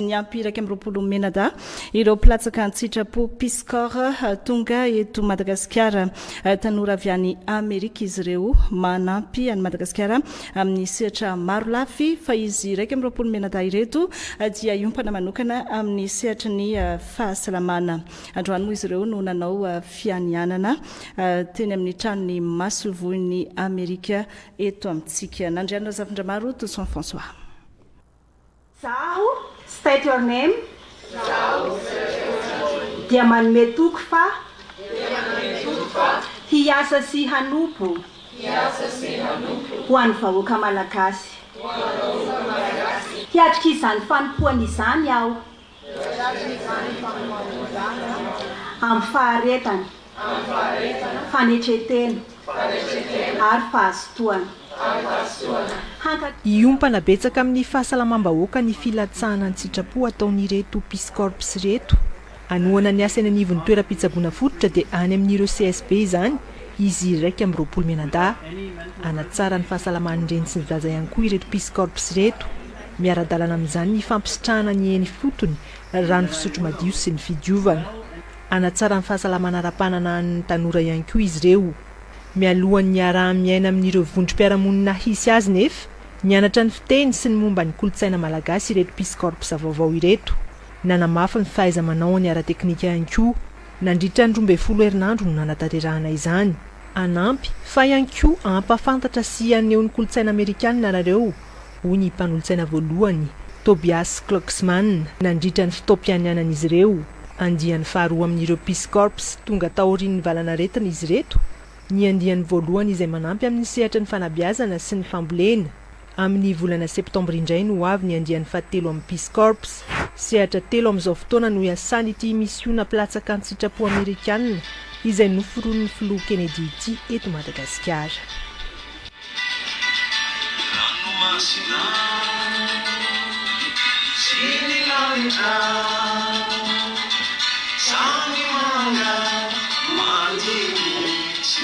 Niampiraka am'roapolo menada ireo platsaka an-tsitrapo piscor tonga eto Madagasikara tanora avy any Amerika izy ireo manampy any Madagasikara amin'ny sehatra maro lafy fa izy iraika am'roapolo menada ireto dia iompana manokana amin'ny sehatry ny fahasalamana. Androany moa izy ireo no nanao fianianana teny amin'ny tranony masovoin'ny Amerika eto amintsika. Nandriana zavatra maro Toussaint François. State your name. Dia manome toko fa hiasa sy hanompo ho an'ny vahoaka malagasy. Hiatrika izany fanompoana izany aho amin'ny faharetana, fanetretena ary fahazotoana. Iompana betsaka amin'ny fahasalamam-bahoaka ny filatsahana an-tsitrapo ataon'ireto piscorps reto. Anohana ny asa eny anivon'ny toeram-pitsaboana fototra dia any amin'ireo CSB izany izy iraika am'roapolo menada. Anatsara ny fahasalaman'ny reny sy ny zaza ihany koa ireto piscorps reto. Miara-dalana amin'izany ny fampisitrahana ny eny fotony, rano fisotro madio sy ny fidiovana. Anatsara ny fahasalamana ara-panana ny tanora ihany koa izy ireo. Mialohan'ny ara-miaina amin'ireo vondrom-piarahamonina hisy azy nefa, nianatra ny fiteny sy ny momba ny kolotsaina malagasy ireto piscorps vaovao ireto. Nanamafy ny fahaiza-manao ny ara-teknika ihany koa. Nandritra ny 12 herinandro no nanatanterahana izany. Anampy fa ihany koa ampafantatra sy aneho ny kolotsaina amerikanina nareo, hoy ny mpanolotsaina voalohany Tobias Klocksman. Nandritra ny fitaom-pianianan'izy ireo. Andiany faharoa amin'ireo piscorps tonga taorian'ny valanaretina izy reto. Ny andiany voalohany izay manampy amin'ny sehatra ny fanabeazana sy ny fambolena. Amin'ny volana septambra indray no avy ny andiany fahatelo amin'ny piscorps. Sehatra telo amin'izao fotoana no iasany ity misiona platsaka an-tsitrapo amerikanina izay noforoan'ny filoha Kennedy ity eto Madagasikara.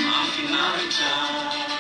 Mafinaritra